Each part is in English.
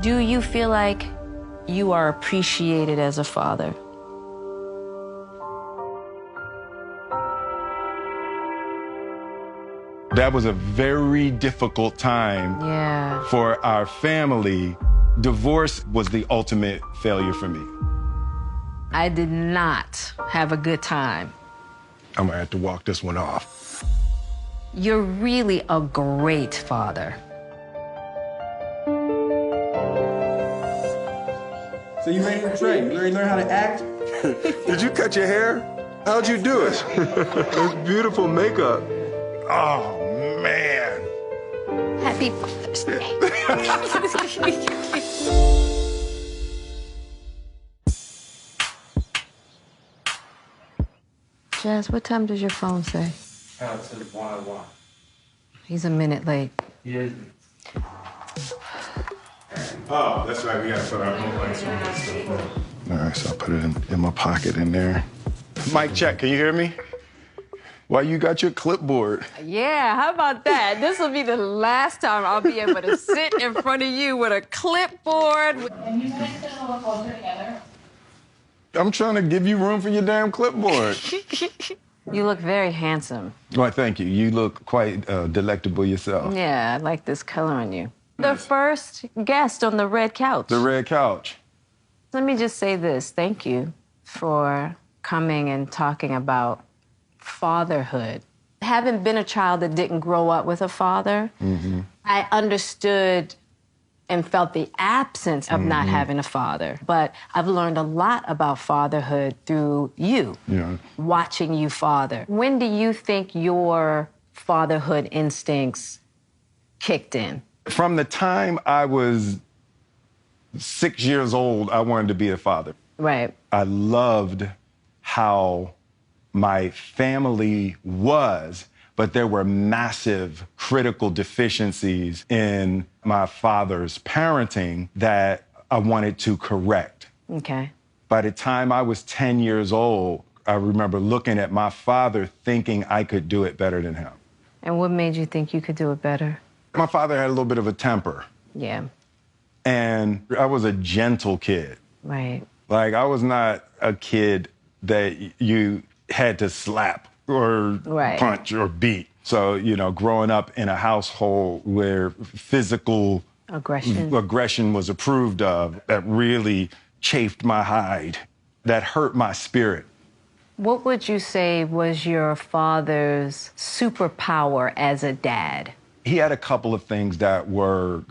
Do you feel like you are appreciated as a father? That was a very difficult time for our family. Divorce was the ultimate failure for me. I did not have a good time. I'm gonna have to walk this one off. You're really a great father. So you ready to train? You ready to learn how to act? Did you cut your hair? How'd you do it? It's beautiful makeup. Oh, man. Happy Father's Day. Jazz, what time does your phone say? It says 1:01. He's a minute late. He is. Oh, that's right. We gotta put our own lights on this stuff. All right, so I'll put it in my pocket in there. Mic check, can you hear me? Why you got your clipboard? Yeah, how about that? This will be the last time I'll be able to sit in front of you with a clipboard. And you guys sit a little closer together. I'm trying to give you room for your damn clipboard. You look very handsome. Why, thank you. You look quite delectable yourself. Yeah, I like this color on you. The first guest on the red couch. The red couch. Let me just say this. Thank you for coming and talking about fatherhood. Having been a child that didn't grow up with a father, I understood and felt the absence of not having a father. But I've learned a lot about fatherhood through you, watching you father. When do you think your fatherhood instincts kicked in? From the time I was 6 years old, I wanted to be a father. Right. I loved how my family was, but there were massive critical deficiencies in my father's parenting that I wanted to correct. Okay. By the time I was 10 years old, I remember looking at my father thinking I could do it better than him. And what made you think you could do it better? My father had a little bit of a temper. Yeah. And I was a gentle kid. Right. Like, I was not a kid that you had to slap or punch or beat. So, you know, growing up in a household where physical aggression was approved of, that really chafed my hide, that hurt my spirit. What would you say was your father's superpower as a dad? He had a couple of things that were,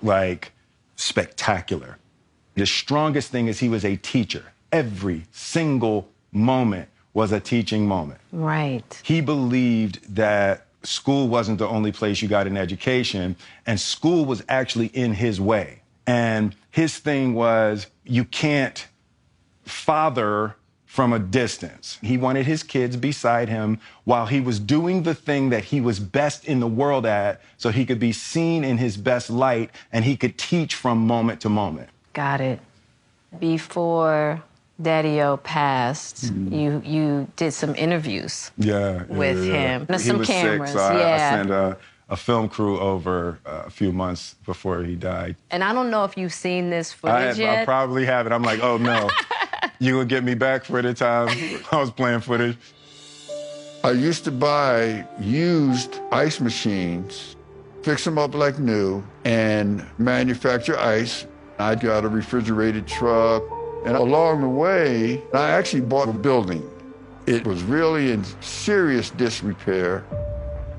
like, spectacular. The strongest thing is he was a teacher. Every single moment was a teaching moment. Right. He believed that school wasn't the only place you got an education, and school was actually in his way. And his thing was, you can't father from a distance. He wanted his kids beside him while he was doing the thing that he was best in the world at, so he could be seen in his best light and he could teach from moment to moment. Got it. Before Daddy-O passed, you did some interviews with him. He Some was cameras. sick, so I sent a film crew over a few months before he died. And I don't know if you've seen this footage yet. I probably haven't. I'm like, oh no. You gonna get me back for the time I was playing footage? I used to buy used ice machines, fix them up like new, and manufacture ice. I got a refrigerated truck, and along the way, I actually bought a building. It was really in serious disrepair.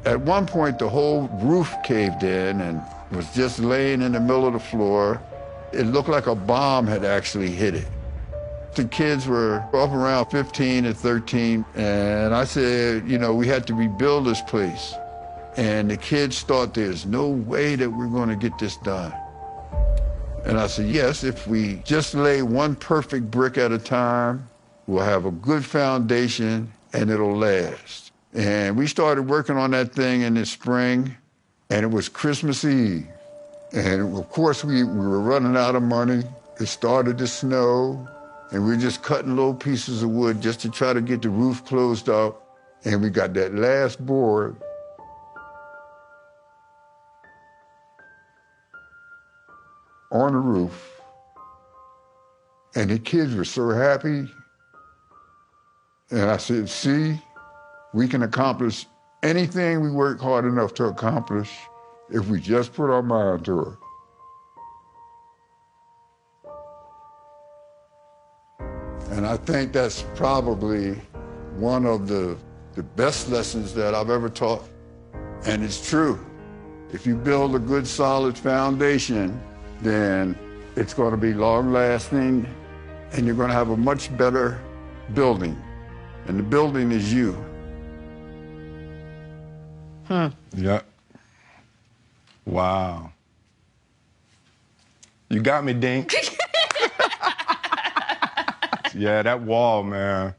At one point, the whole roof caved in and was just laying in the middle of the floor. It looked like a bomb had actually hit it. The kids were up around 15 and 13, and I said, you know, we had to rebuild this place. And the kids thought there's no way that we're going to get this done. And I said, yes, if we just lay one perfect brick at a time, we'll have a good foundation and it'll last. And we started working on that thing in the spring, and it was Christmas Eve. And of course, we were running out of money. It started to snow. And we were just cutting little pieces of wood just to try to get the roof closed up. And we got that last board. on the roof, and the kids were so happy. And I said, see, we can accomplish anything we work hard enough to accomplish if we just put our mind to it. And I think that's probably one of the best lessons that I've ever taught. And it's true. If you build a good, solid foundation, then it's going to be long-lasting, and you're going to have a much better building. And the building is you. Yep. Wow. You got me, Dink. Yeah, that wall, man.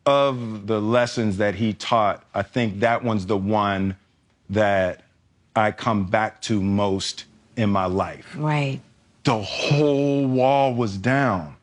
Of the lessons that he taught, I think that one's the one that I come back to most in my life. Right. The whole wall was down.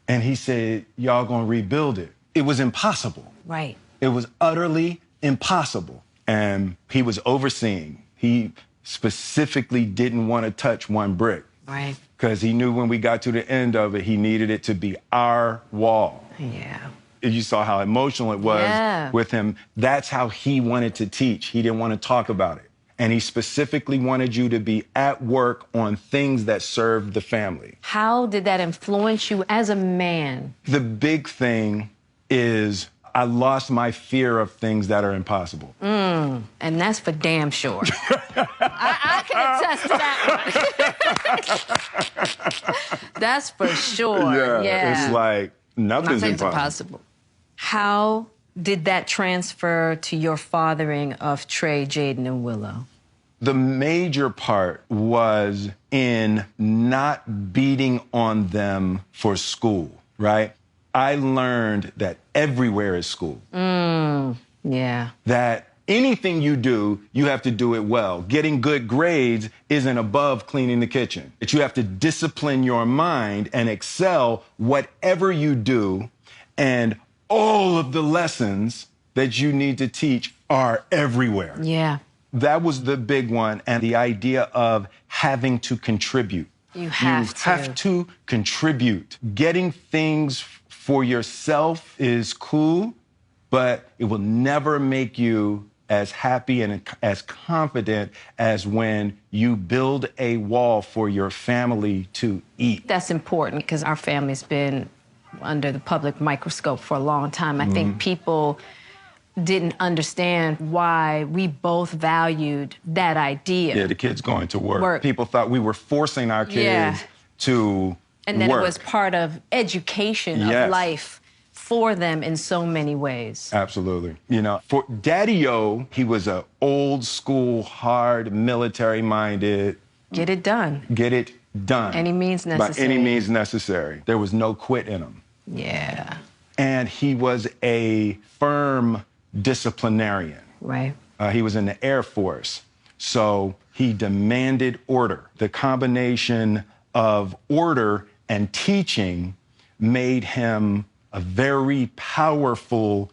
And he said, y'all gonna rebuild it. It was impossible. Right. It was utterly impossible. And he was overseeing. He specifically didn't want to touch one brick. Right. Because he knew when we got to the end of it, he needed it to be our wall. Yeah. You saw how emotional it was with him. That's how he wanted to teach. He didn't want to talk about it. And he specifically wanted you to be at work on things that served the family. How did that influence you as a man? The big thing is I lost my fear of things that are impossible. And that's for damn sure. I can attest to that one. That's for sure. Yeah. It's like nothing's impossible. How did that transfer to your fathering of Trey, Jaden, and Willow? The major part was in not beating on them for school, right? I learned that everywhere is school. Yeah. That anything you do, you have to do it well. Getting good grades isn't above cleaning the kitchen. That you have to discipline your mind and excel whatever you do, and all of the lessons that you need to teach are everywhere. Yeah. That was the big one, and the idea of having to contribute. You have to contribute. Getting things for yourself is cool, but it will never make you as happy and as confident as when you build a wall for your family to eat. That's important because our family's been under the public microscope for a long time. I think people didn't understand why we both valued that idea. Yeah, the kids going to work. People thought we were forcing our kids to and then work. It was part of education of life for them in so many ways. Absolutely. You know, for Daddy-O, he was an old school, hard, military-minded. Get it done. Get it done. Any means necessary. By any means necessary. There was no quit in him. Yeah. And he was a firm disciplinarian. Right. He was in the Air Force. So he demanded order. The combination of order and teaching made him a very powerful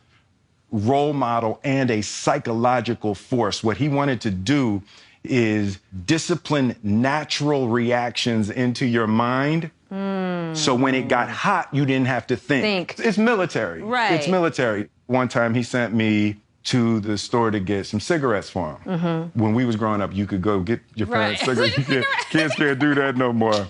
role model and a psychological force. What he wanted to do is discipline natural reactions into your mind. So when it got hot, you didn't have to think. It's military. Right. It's military. One time he sent me to the store to get some cigarettes for him. When we was growing up, you could go get your parents' cigarettes. Kids can't do that no more.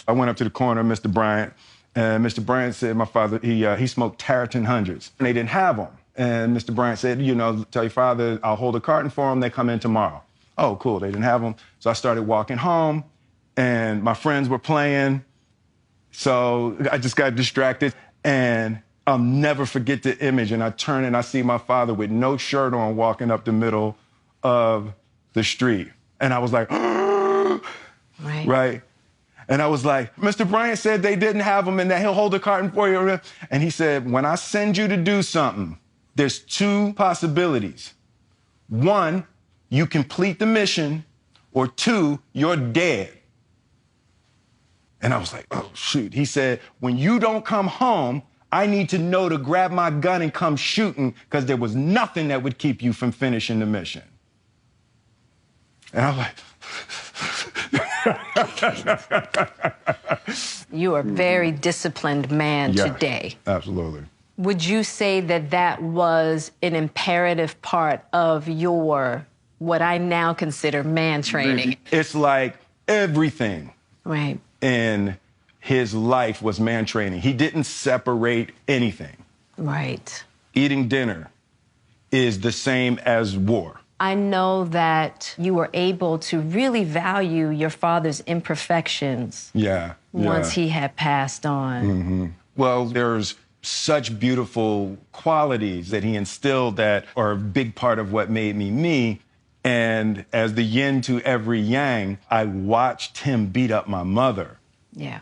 I went up to the corner of Mr. Bryant, and Mr. Bryant said, my father, he smoked Tarleton Hundreds, and they didn't have them. And Mr. Bryant said, you know, tell your father I'll hold a carton for him. They come in tomorrow. Oh, cool. They didn't have them. So I started walking home, and my friends were playing. So I just got distracted, and I'll never forget the image. And I turn and I see my father with no shirt on walking up the middle of the street. And I was like, right? And I was like, Mr. Bryant said they didn't have them and that he'll hold a carton for you. And he said, when I send you to do something, there's two possibilities. One, you complete the mission, or two, you're dead. And I was like, oh, shoot. He said, when you don't come home, I need to know to grab my gun and come shooting, because there was nothing that would keep you from finishing the mission. And I was like, You are a very disciplined man Yeah, today. absolutely. Would you say that that was an imperative part of your, what I now consider man training? It's like everything Right. in his life was man training. He didn't separate anything. Right. Eating dinner is the same as war. I know that you were able to really value your father's imperfections Yeah. once he had passed on. Well, there's such beautiful qualities that he instilled that are a big part of what made me me. And as the yin to every yang, I watched him beat up my mother. Yeah.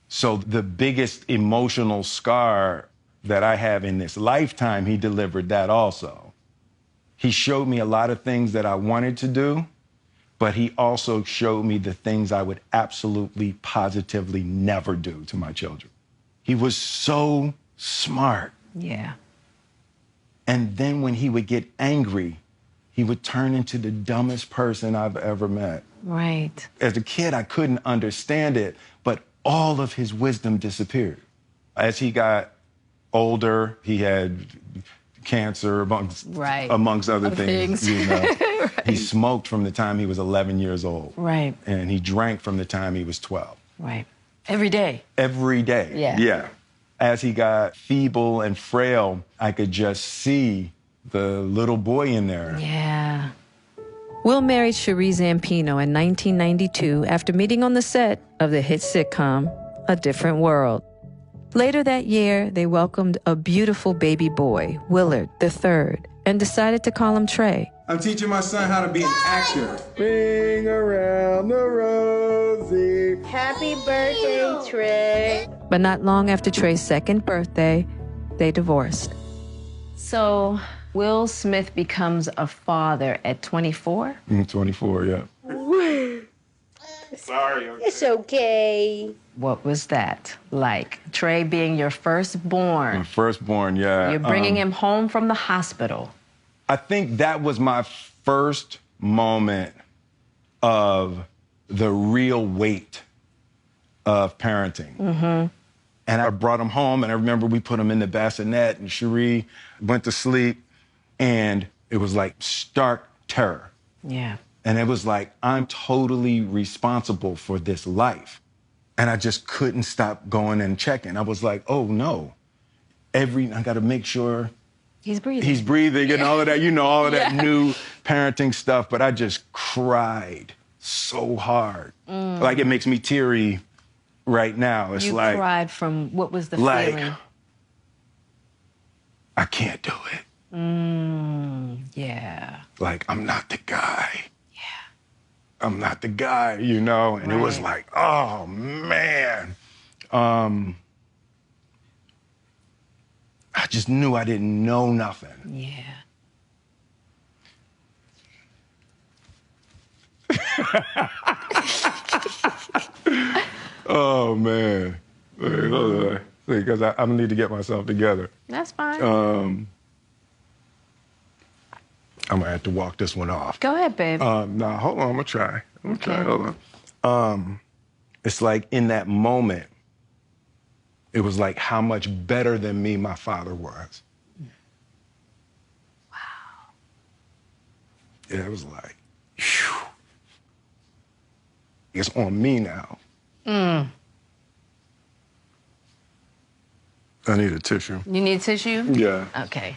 So the biggest emotional scar that I have in this lifetime, he delivered that also. He showed me a lot of things that I wanted to do, but he also showed me the things I would absolutely, positively never do to my children. He was so smart. Yeah. And then when he would get angry, he would turn into the dumbest person I've ever met. Right. As a kid, I couldn't understand it, but all of his wisdom disappeared. As he got older, he had cancer, amongst other things. You know. Right. He smoked from the time he was 11 years old. Right. And he drank from the time he was 12. Right. Every day. Every day. Yeah. Yeah. As he got feeble and frail, I could just see the little boy in there. Yeah. Will married Cherie Zampino in 1992 after meeting on the set of the hit sitcom A Different World. Later that year, they welcomed a beautiful baby boy, Willard III, and decided to call him Trey. I'm teaching my son how to be an actor. Ring around the rosy. Happy birthday, Trey. But not long after Trey's second birthday, they divorced. So Will Smith becomes a father at 24? 24, yeah. Sorry. Okay. It's okay. What was that like? Trey being your firstborn. My firstborn, yeah. You're bringing him home from the hospital. I think that was my first moment of the real weight of parenting. And I brought him home, and I remember we put him in the bassinet, and Cherie went to sleep, and it was like stark terror. Yeah. And it was like, I'm totally responsible for this life. And I just couldn't stop going and checking. I was like, oh no. I gotta make sure He's breathing. he's breathing and all of that, all of that new parenting stuff. But I just cried so hard. Like it makes me teary right now. It's You like, cried from, what was the feeling? I can't do it. Yeah. Like, I'm not the guy. I'm not the guy, And it was like, oh, man. I just knew I didn't know nothing. Yeah. Oh, man. Wait, hold on. Because I need to get myself together. That's fine. I'm going to have to walk this one off. Go ahead, babe. Nah, hold on. I'm going to try. Hold on. It's like in that moment, it was like how much better than me my father was. Wow. Yeah, it was like, phew. It's on me now. I need a tissue. You need tissue? Yeah. Okay.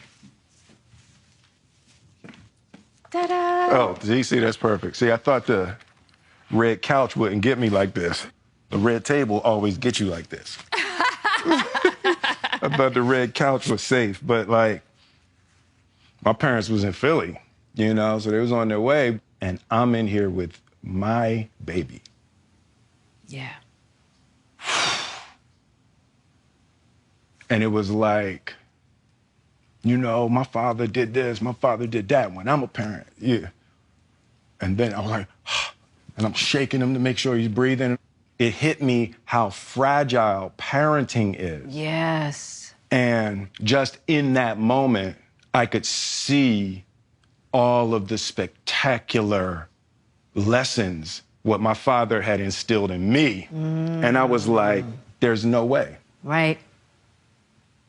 Ta-da! Oh, see, that's perfect. See, I thought the red couch wouldn't get me like this. The red table always gets you like this. I thought the red couch was safe, but like, my parents was in Philly, so they was on their way, and I'm in here with my baby. Yeah. And it was like, my father did this, my father did that when I'm a parent, yeah. And then I was like, and I'm shaking him to make sure he's breathing. It hit me how fragile parenting is. Yes. And just in that moment, I could see all of the spectacular lessons what my father had instilled in me. And I was like, there's no way. Right.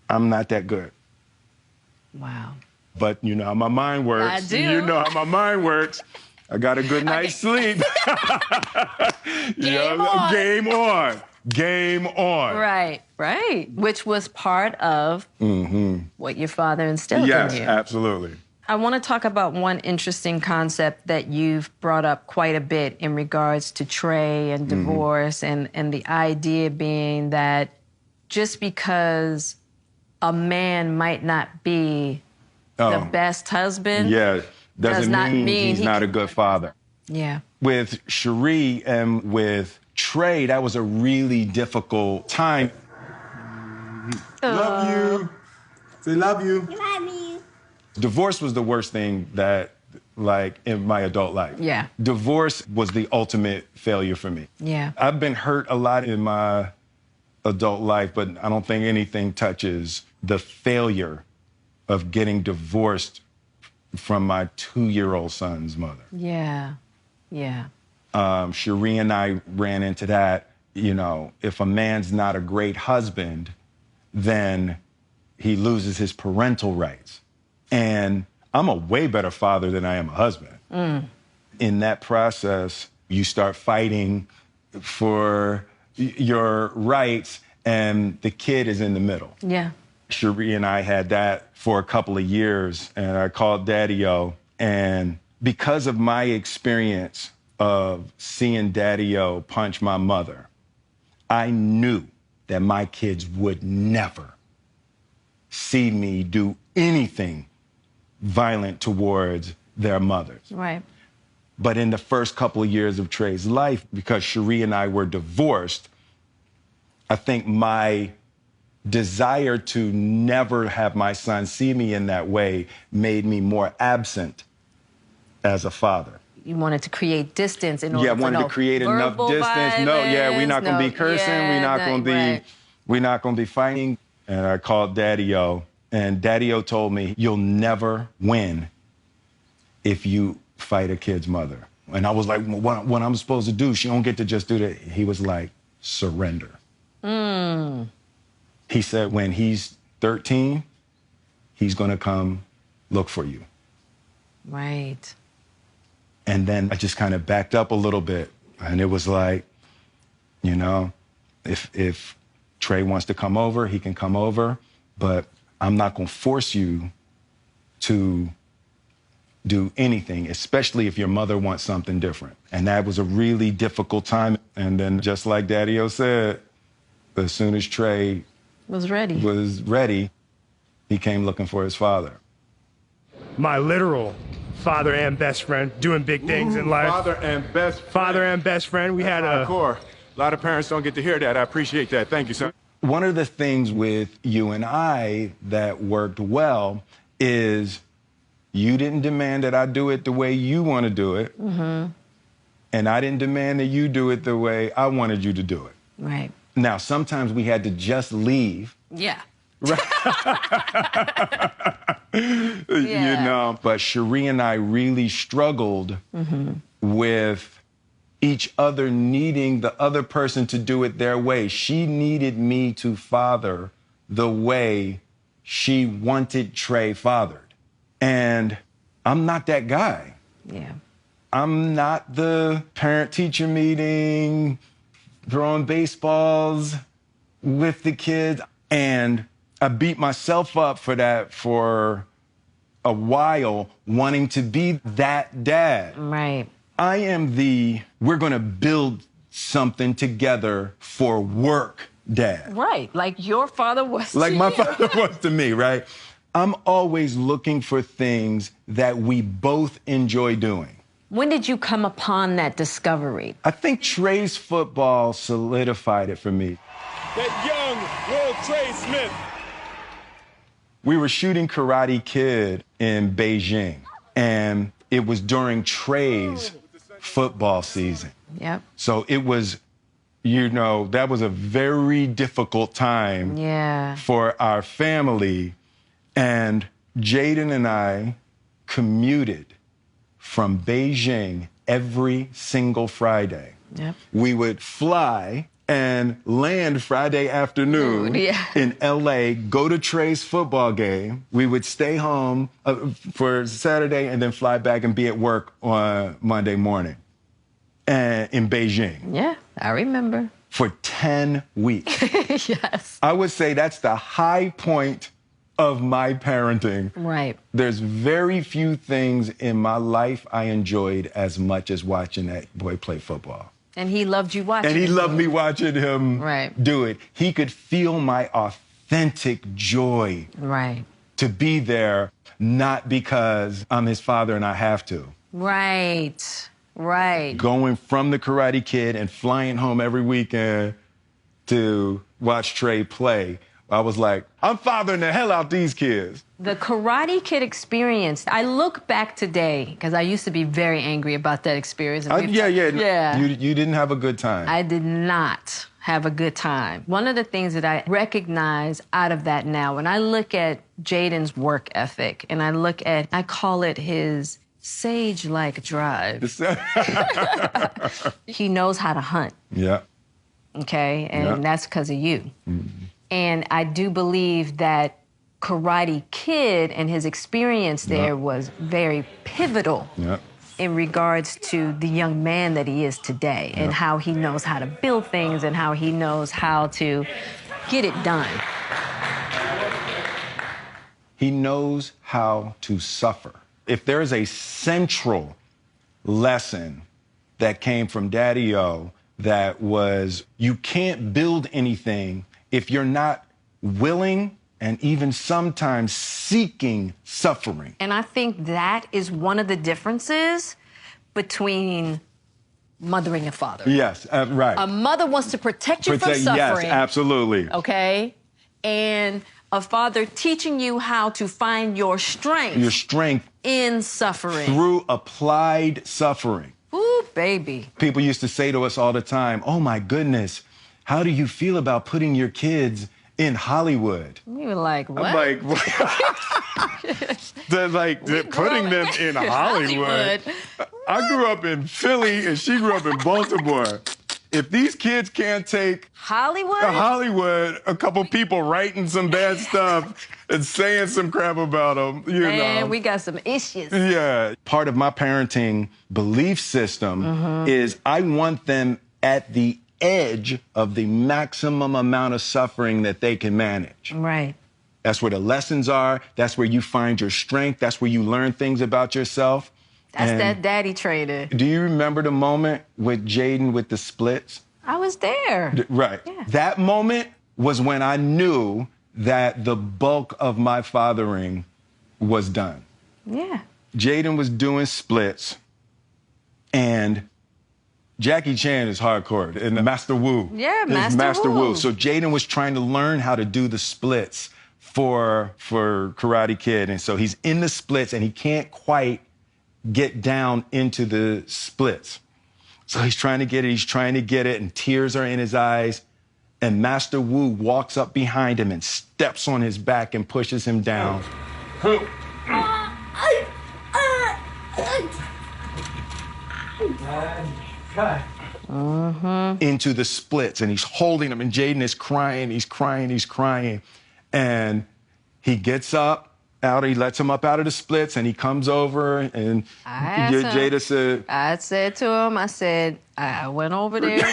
I'm not that good. Wow. But you know how my mind works. I do. You know how my mind works. I got a good night's sleep. Game on. Game on. Game on. Right, right. Which was part of what your father instilled in Yes, you. absolutely. I want to talk about one interesting concept that you've brought up quite a bit in regards to Trey and divorce, and the idea being that just because a man might not be the best husband doesn't not mean he's he not a good father. Yeah. With Cherie and with Trey, that was a really difficult time. Love you. Say love you. Divorce was the worst thing that, like, in my adult life. Yeah. Divorce was the ultimate failure for me. Yeah. I've been hurt a lot in my adult life, but I don't think anything touches the failure of getting divorced from my 2-year-old son's mother. Yeah. Yeah. Cherie and I ran into that. You know, if a man's not a great husband, then he loses his parental rights. And I'm a way better father than I am a husband. In that process, you start fighting for your rights, and the kid is in the middle. Yeah. Cherie and I had that for a couple of years, and I called Daddy-O, and because of my experience of seeing Daddy-O punch my mother, I knew that my kids would never see me do anything violent towards their mothers. Right. But in the first couple of years of Trey's life, because Cherie and I were divorced, I think my desire to never have my son see me in that way made me more absent as a father. You wanted to create distance in order I wanted to create enough distance. We're not going to be cursing. We're not going to be, we're not going to be fighting. And I called Daddy-O, and Daddy-O told me, you'll never win if you fight a kid's mother. And I was like, well, what I'm supposed to do? She don't get to just do that. He was like, surrender. He said, when he's 13, he's going to come look for you. Right. And then I just kind of backed up a little bit. And it was like, you know, if Trey wants to come over, he can come over. But I'm not going to force you to do anything, especially if your mother wants something different. And that was a really difficult time. And then just like Daddy-O said, as soon as Trey was ready, he came looking for his father. My literal father and best friend, doing big things in life. Father and best friend. Father and best friend. We had a core. A lot of parents don't get to hear that. I appreciate that. Thank you, son. One of the things with you and I that worked well is you didn't demand that I do it the way you want to do it. And I didn't demand that you do it the way I wanted you to do it. Right. Now, sometimes we had to just leave. Yeah. You know, but Cherie and I really struggled with each other needing the other person to do it their way. She needed me to father the way she wanted Trey fathered. And I'm not that guy. Yeah. I'm not the parent-teacher meeting, throwing baseballs with the kids. And I beat myself up for that for a while, wanting to be that dad. Right. I am we're going to build something together for work dad. Right. Like your father was Like to my you. father was to me, right? I'm always looking for things that we both enjoy doing. When did you come upon that discovery? I think Trey's football solidified it for me. That young Will Trey Smith. We were shooting Karate Kid in Beijing, and it was during Trey's football season. Yep. So it was, you know, that was a very difficult time for our family. And Jaden and I commuted from Beijing every single Friday. Yep. We would fly and land Friday afternoon in LA, go to Trey's football game. We would stay home for Saturday and then fly back and be at work on Monday morning in Beijing. Yeah, I remember. For 10 weeks. Yes. I would say that's the high point of my parenting. Right. There's very few things in my life I enjoyed as much as watching that boy play football. And he loved you watching. And he loved me watching him do it. He could feel my authentic joy. Right. To be there, not because I'm his father and I have to. Right. Right. Going from the Karate Kid and flying home every weekend to watch Trey play, I was like, I'm fathering the hell out these kids. The Karate Kid experience, I look back today, because I used to be very angry about that experience. Yeah. You didn't have a good time. I did not have a good time. One of the things that I recognize out of that now, when I look at Jaden's work ethic, and I call it his sage-like drive. He knows how to hunt. Yeah. Okay? And that's because of you. Mm-hmm. And I do believe that Karate Kid and his experience there was very pivotal in regards to the young man that he is today and how he knows how to build things and how he knows how to get it done. He knows how to suffer. If there's a central lesson that came from Daddy-O that was, you can't build anything if you're not willing and even sometimes seeking suffering. And I think that is one of the differences between mothering and fathering. Yes, right. A mother wants to protect you from suffering. Yes, absolutely. Okay? And a father teaching you how to find your strength. Your strength. In suffering. Through applied suffering. Ooh, baby. People used to say to us all the time, oh my goodness, how do you feel about putting your kids in Hollywood? You were like, what? I'm like, what? They're like, they're putting them in Hollywood. I grew up in Philly and she grew up in Baltimore. If these kids can't take Hollywood, a couple people writing some bad stuff and saying some crap about them, you know. Man, we got some issues. Yeah. Part of my parenting belief system is I want them at the edge of the maximum amount of suffering that they can manage. Right. That's where the lessons are. That's where you find your strength. That's where you learn things about yourself. That's that daddy trainer. Do you remember the moment with Jaden with the splits? I was there. Right. Yeah. That moment was when I knew that the bulk of my fathering was done. Yeah. Jaden was doing splits, and Jackie Chan is hardcore, and Master Wu. Yeah, Master Wu. So Jaden was trying to learn how to do the splits for Karate Kid, and so he's in the splits, and he can't quite get down into the splits. So he's trying to get it, and tears are in his eyes, and Master Wu walks up behind him and steps on his back and pushes him down. Into the splits, and he's holding him, and Jaden is crying, he's crying, and he gets up, he lets him up out of the splits, and he comes over, and Jada said... I said to him, I went over there,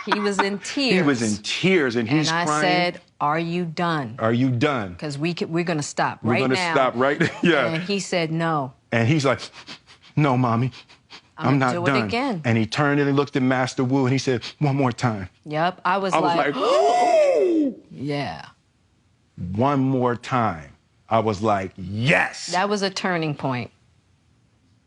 he was in tears. He was in tears, and he's crying. And I said, are you done? Are you done? Because we're going to stop right now. We're going to stop right Yeah. And he said, no. And he's like, no, Mommy. I'm not do done. It again. And he turned and he looked at Master Wu and he said, one more time. Yep. I was like yeah. One more time. I was like, yes. That was a turning point.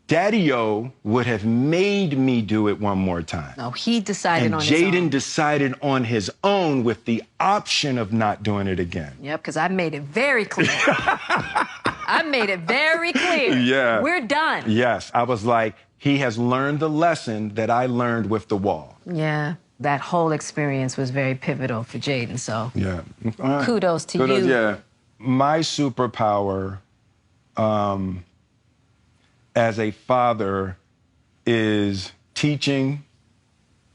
Daddy-O would have made me do it one more time. No, he decided on his own. And Jaden decided on his own with the option of not doing it again. Yep, because I made it very clear. I made it very clear. Yeah. We're done. Yes. I was like, he has learned the lesson that I learned with the wall. Yeah. That whole experience was very pivotal for Jaden, so yeah. Kudos to you. Yeah. My superpower as a father is teaching.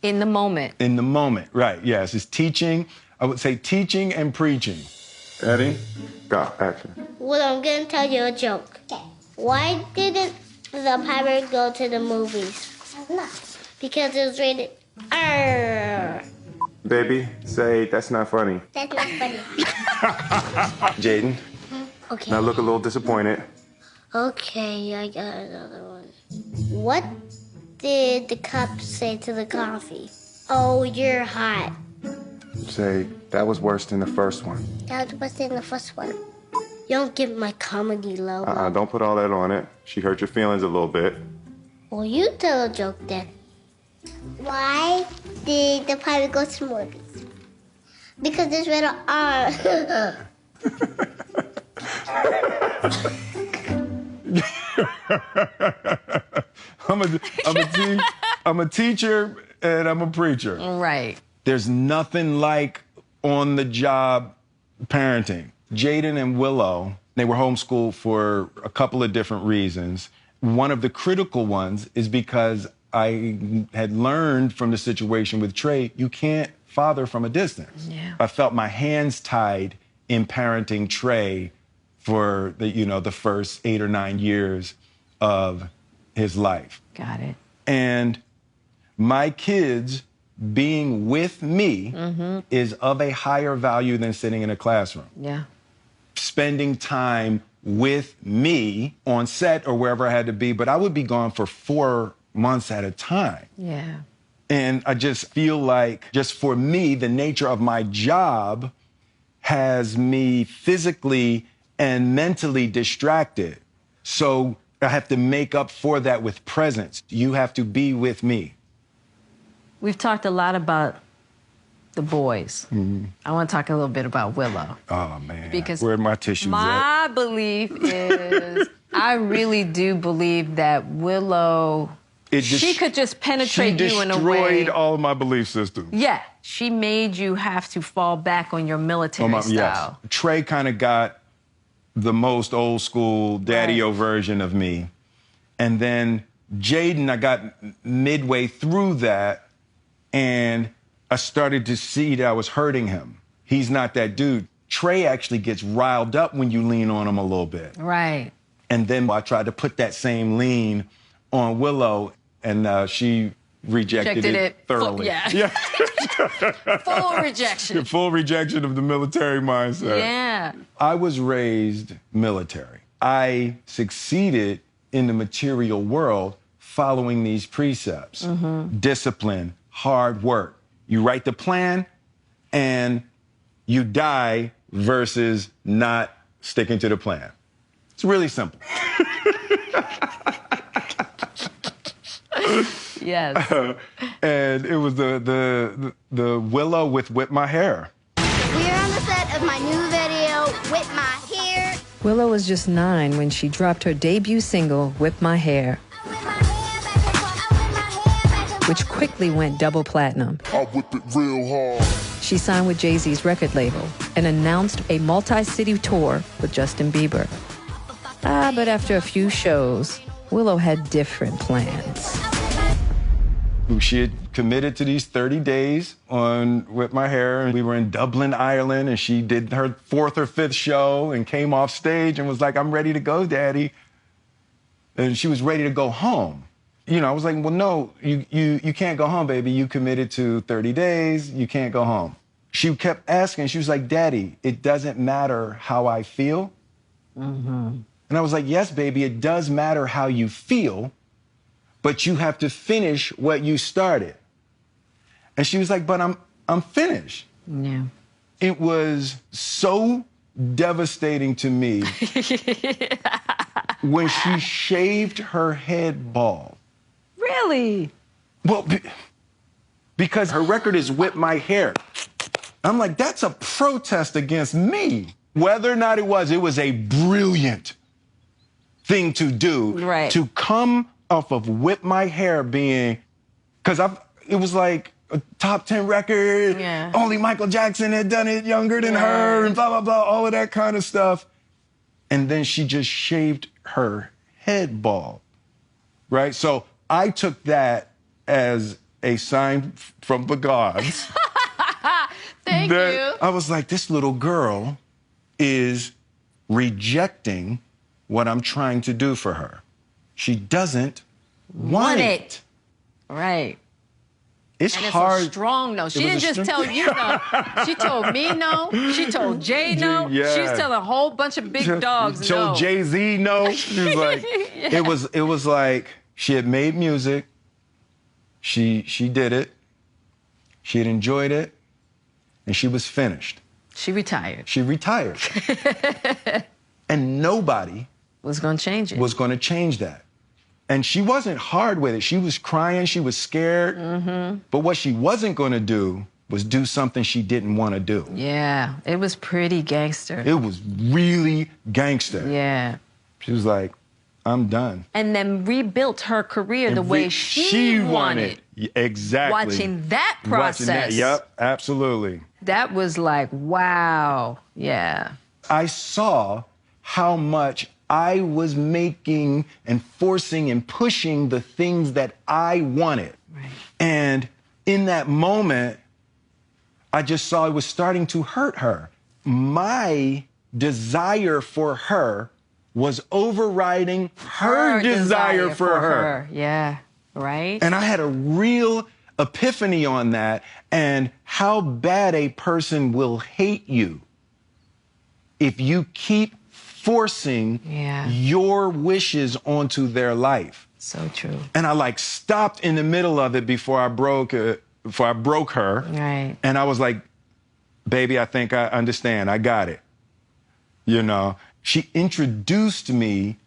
In the moment. In the moment, right, yes. It's teaching, I would say teaching and preaching. Eddie, go, action. Well, I'm gonna tell you a joke. Okay. Why didn't the pirate go to the movies? Because it was rated R. Baby, say that's not funny. That's not funny. Jaden, Okay. now look a little disappointed. Okay, I got another one. What did the cup say to the coffee? Oh, you're hot. Say, that was worse than the first one. That was in the first one. You don't get my comedy logo. Don't put all that on it. She hurt your feelings a little bit. Well, you tell a joke then. Why did the pirate go to movies? Because it's rated R. I'm a teacher and I'm a preacher. Right. There's nothing like on-the-job parenting. Jaden and Willow, they were homeschooled for a couple of different reasons. One of the critical ones is because I had learned from the situation with Trey, you can't father from a distance. Yeah. I felt my hands tied in parenting Trey for the first 8 or 9 years of his life. Got it. And my kids being with me is of a higher value than sitting in a classroom. Yeah. Spending time with me on set or wherever I had to be, but I would be gone for 4 months at a time. Yeah. And I just feel like, just for me, the nature of my job has me physically and mentally distracted. So I have to make up for that with presence. You have to be with me. We've talked a lot about the boys. I want to talk a little bit about Willow. Oh, man. Because where are my tissues my at? belief is, I really do believe that Willow, she could just penetrate you in a way. She destroyed all of my belief systems. Yeah. She made you have to fall back on your military style. Yes. Trey kind of got the most old school daddy-o version of me. And then Jaden, I got midway through that, and I started to see that I was hurting him. He's not that dude. Trey actually gets riled up when you lean on him a little bit. Right. And then I tried to put that same lean on Willow, and she rejected it thoroughly. Full rejection. Full rejection of the military mindset. Yeah. I was raised military. I succeeded in the material world following these precepts. Discipline, hard work. You write the plan and you die versus not sticking to the plan. It's really simple. Yes. And it was the Willow with Whip My Hair. We are on the set of my new video, Whip My Hair. Willow was just 9 when she dropped her debut single, Whip My Hair, which quickly went double platinum. I whip it real hard. She signed with Jay-Z's record label and announced a multi-city tour with Justin Bieber. But after a few shows, Willow had different plans. She had committed to these 30 days on Whip My Hair, and we were in Dublin, Ireland, and she did her 4th or 5th show and came off stage and was like, "I'm ready to go, Daddy." And she was ready to go home. I was like, "Well, no, you can't go home, baby. You committed to 30 days. You can't go home." She kept asking. She was like, "Daddy, it doesn't matter how I feel." And I was like, "Yes, baby, it does matter how you feel, but you have to finish what you started." And she was like, "But I'm finished." Yeah. It was so devastating to me when she shaved her head bald. Really? Well, because her record is Whip My Hair. I'm like, that's a protest against me. Whether or not it was a brilliant thing to do. Right. To come off of Whip My Hair being, because it was like a top 10 record. Yeah. Only Michael Jackson had done it younger than her, and blah, blah, blah, all of that kind of stuff. And then she just shaved her head bald. Right? So I took that as a sign from the gods. Thank you. I was like, this little girl is rejecting what I'm trying to do for her. She doesn't want it. Right. It's and hard. It's a strong no. She didn't just tell you no. She told me no. She told Jay no. Yeah. She's telling a whole bunch of big dogs no. She told Jay-Z no. She was like, yeah. It was like she had made music. She did it. She had enjoyed it. And she was finished. She retired. She retired. And nobody was going to change it. Was going to change that. And she wasn't hard with it. She was crying. She was scared. Mm-hmm. But what she wasn't going to do was do something she didn't want to do. Yeah, it was pretty gangster. It was really gangster. Yeah. She was like, I'm done. And then rebuilt her career the way she wanted. Exactly. Watching that process. Watching that, yep, absolutely. That was like, wow. Yeah. I saw how much I was making and forcing and pushing the things that I wanted. Right. And in that moment, I just saw it was starting to hurt her. My desire for her was overriding her desire for her. Yeah, right? And I had a real epiphany on that and how bad a person will hate you if you keep forcing your wishes onto their life. So true. And I stopped in the middle of it before I broke her. Right. And I was like, baby, I think I understand. I got it. You know, she introduced me.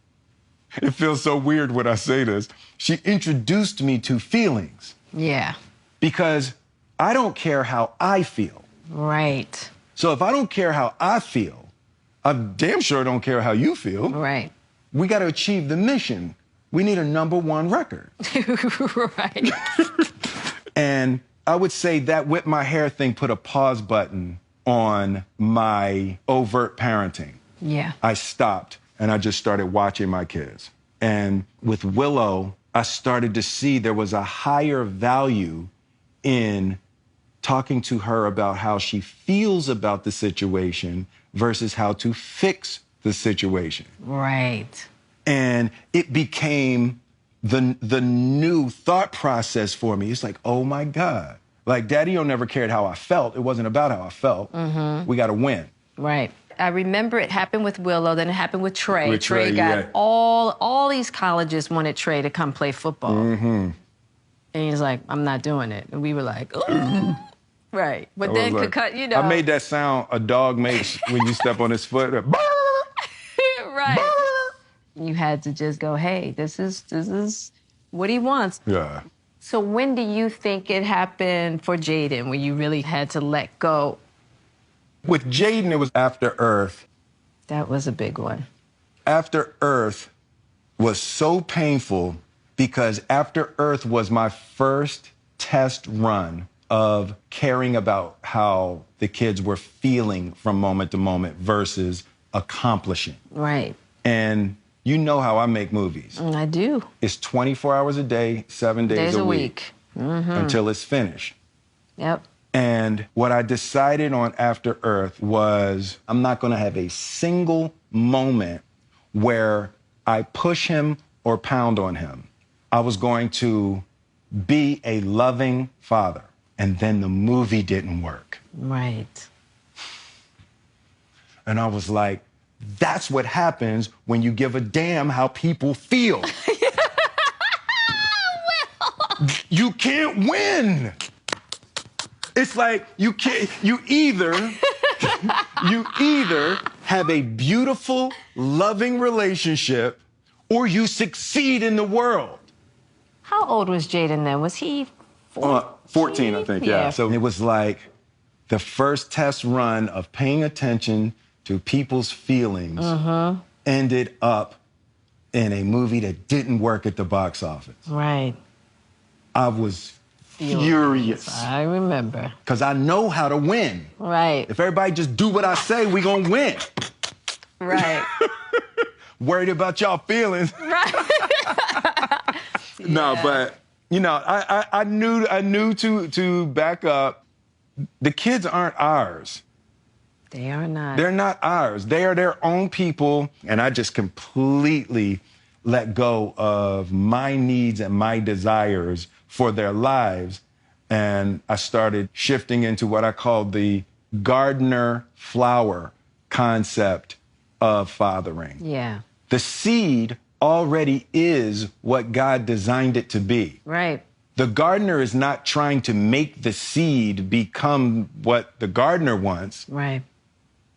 It feels so weird when I say this. She introduced me to feelings. Yeah. Because I don't care how I feel. Right. So if I don't care how I feel, I damn sure don't care how you feel. Right. We got to achieve the mission. We need a #1 record. Right. And I would say that whip my hair thing put a pause button on my overt parenting. Yeah. I stopped and I just started watching my kids. And with Willow, I started to see there was a higher value in talking to her about how she feels about the situation versus how to fix the situation. Right. And it became the new thought process for me. It's like, oh my God. Like, Daddy-O never cared how I felt. It wasn't about how I felt. Mm-hmm. We got to win. Right. I remember it happened with Willow, then it happened with Trey. With Trey, got all these colleges wanted Trey to come play football. Mm-hmm. And he's like, I'm not doing it. And we were like, oh. Right. But then could cut, you know. I made that sound a dog makes when you step on his foot. Right. You had to just go, hey, this is what he wants. Yeah. So when do you think it happened for Jaden, when you really had to let go? With Jaden, it was After Earth. That was a big one. After Earth was so painful because After Earth was my first test run of caring about how the kids were feeling from moment to moment versus accomplishing. Right. And you know how I make movies. I do. It's 24 hours a day, 7 days a week. Mm-hmm. Until it's finished. Yep. And what I decided on After Earth was I'm not going to have a single moment where I push him or pound on him. I was going to be a loving father. And then the movie didn't work. Right. And I was like, that's what happens when you give a damn how people feel. You can't win. It's like you either have a beautiful, loving relationship or you succeed in the world. How old was Jaden then? Was he 14, I think, yeah. So it was like the first test run of paying attention to people's feelings ended up in a movie that didn't work at the box office. Right. I was furious. I remember. Because I know how to win. Right. If everybody just do what I say, we gonna win. Right. Worried about y'all feelings. Right. No, but you know, I knew to back up. The kids aren't ours. They are not. They're not ours. They are their own people, and I just completely let go of my needs and my desires for their lives, and I started shifting into what I call the gardener flower concept of fathering. Yeah. The seed already is what God designed it to be. Right. The gardener is not trying to make the seed become what the gardener wants. Right.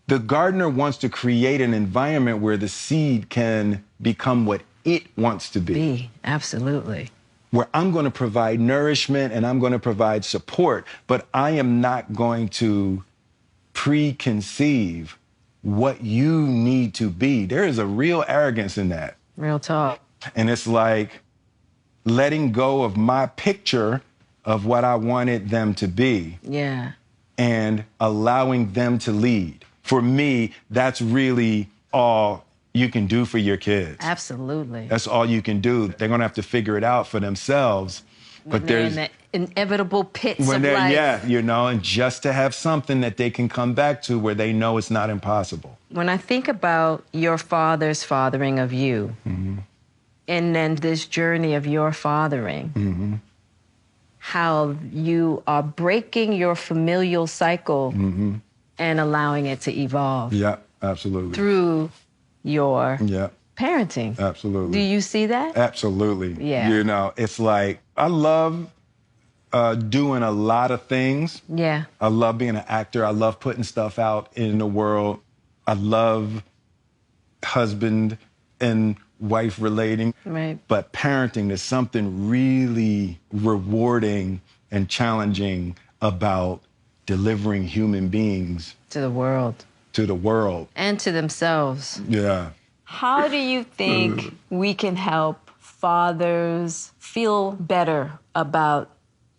The gardener wants to create an environment where the seed can become what it wants to be. Absolutely. Where I'm going to provide nourishment and I'm going to provide support, but I am not going to preconceive what you need to be. There is a real arrogance in that. Real talk. And it's like letting go of my picture of what I wanted them to be. Yeah. And allowing them to lead. For me, that's really all you can do for your kids. Absolutely. That's all you can do. They're going to have to figure it out for themselves. But there's in the inevitable pits of life. Yeah, you know, and just to have something that they can come back to where they know it's not impossible. When I think about your father's fathering of you, and then this journey of your fathering, how you are breaking your familial cycle and allowing it to evolve. Yeah, absolutely. Through your parenting. Absolutely. Do you see that? Absolutely. Yeah. You know, it's like, I love doing a lot of things. Yeah. I love being an actor. I love putting stuff out in the world. I love husband and wife relating. Right. But parenting is something really rewarding and challenging about delivering human beings to the world. To the world. And to themselves. Yeah. How do you think we can help fathers feel better about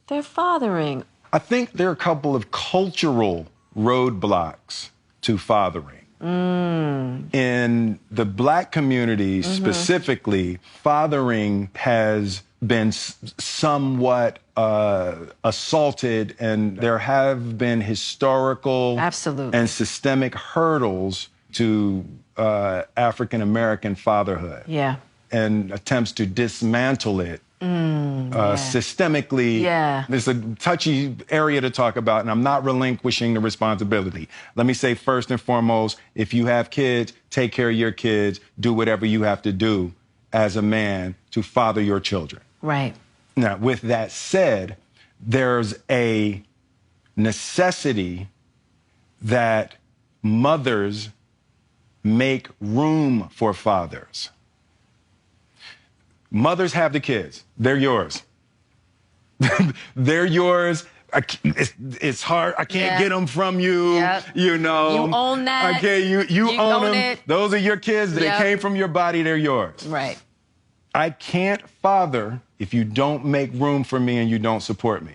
their fathering? I think there are a couple of cultural roadblocks to fathering. In the Black community specifically, fathering has been somewhat assaulted, and there have been historical and systemic hurdles to African American fatherhood. Yeah. And attempts to dismantle it systemically. Yeah. There's a touchy area to talk about, and I'm not relinquishing the responsibility. Let me say first and foremost, if you have kids, take care of your kids, do whatever you have to do as a man to father your children. Right. Now, with that said, there's a necessity that mothers make room for fathers. Mothers have the kids. They're yours. They're yours. It's hard. I can't get them from you. You know. You own that. Okay, you own them. It. Those are your kids. They came from your body. They're yours. Right. I can't father if you don't make room for me and you don't support me.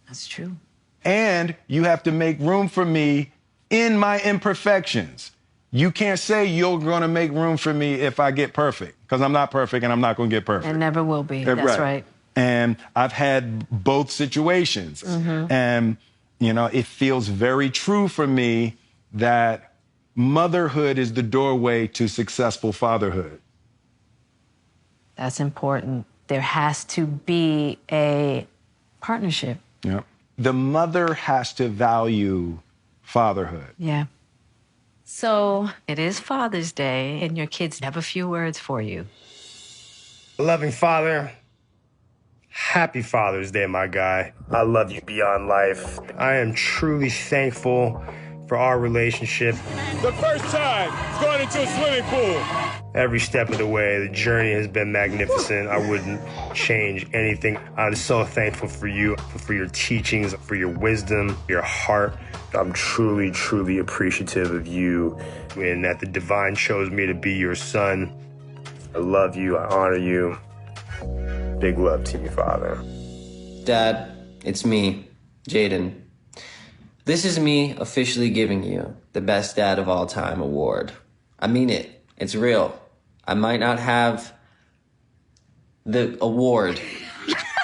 That's true. And you have to make room for me in my imperfections. You can't say you're going to make room for me if I get perfect, because I'm not perfect and I'm not going to get perfect. And never will be. That's right. And I've had both situations. And, you know, it feels very true for me that motherhood is the doorway to successful fatherhood. That's important. There has to be a partnership. Yeah. The mother has to value fatherhood. Yeah. So it is Father's Day, and your kids have a few words for you. Loving father, happy Father's Day, my guy. I love you beyond life. I am truly thankful for our relationship. The first time going into a swimming pool. Every step of the way, the journey has been magnificent. I wouldn't change anything. I'm so thankful for you, for your teachings, for your wisdom, your heart. I'm truly, truly appreciative of you and that the divine chose me to be your son. I love you. I honor you. Big love to you, Father. Dad, it's me, Jaden. This is me officially giving you the Best Dad of All Time award. I mean it. It's real. I might not have the award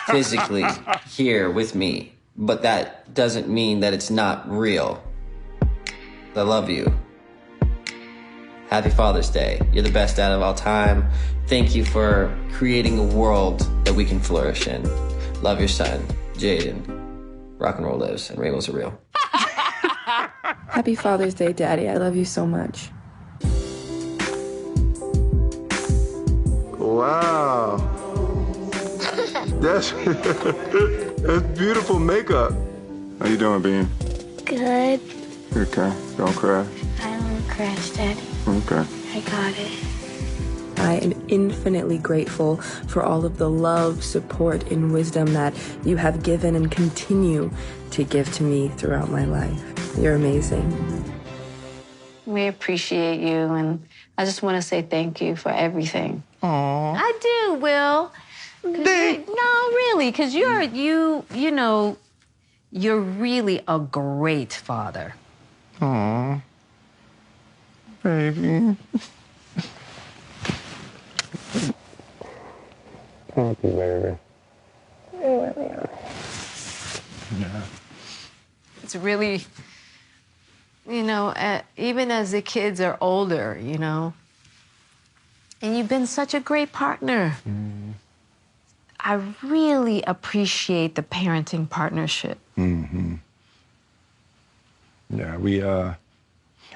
physically here with me, but that doesn't mean that it's not real. I love you. Happy Father's Day. You're the best dad of all time. Thank you for creating a world that we can flourish in. Love your son, Jaden. Rock and roll lives and rainbows are real. Happy Father's Day, Daddy. I love you so much. Wow. That's beautiful makeup. How you doing, Bean? Good. Okay, don't crash. I won't crash, Daddy. Okay. I got it. I am infinitely grateful for all of the love, support, and wisdom that you have given and continue to give to me throughout my life. You're amazing. We appreciate you, and I just want to say thank you for everything. Aww. I do, Will. No, really, because you know, you're really a great father. Aww. Baby. Thank you, baby. You really are. Yeah. It's really, you know, even as the kids are older, you know, and you've been such a great partner. Mm. I really appreciate the parenting partnership. Mm-hmm. Yeah,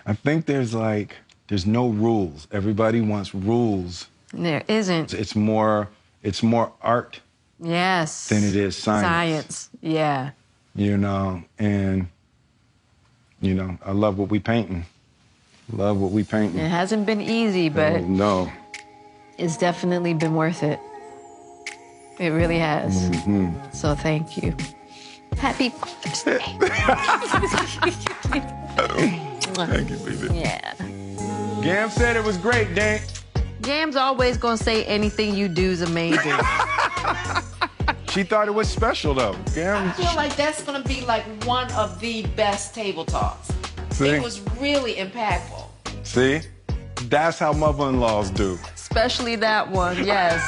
I think there's no rules. Everybody wants rules. There isn't. It's more art. Yes. Than it is science. Science, yeah. You know, and, you know, I love what we painting. Love what we painting. It hasn't been easy, but no. It's definitely been worth it. It really has. Mm-hmm. So thank you. Happy Father's Day. Thank you, baby. Yeah. Gam said it was great, Dink. Gam's always gonna say anything you do is amazing. She thought it was special, though. Gam. I feel like that's gonna be like one of the best table talks. See? It was really impactful. See? That's how mother-in-laws do. Especially that one, yes.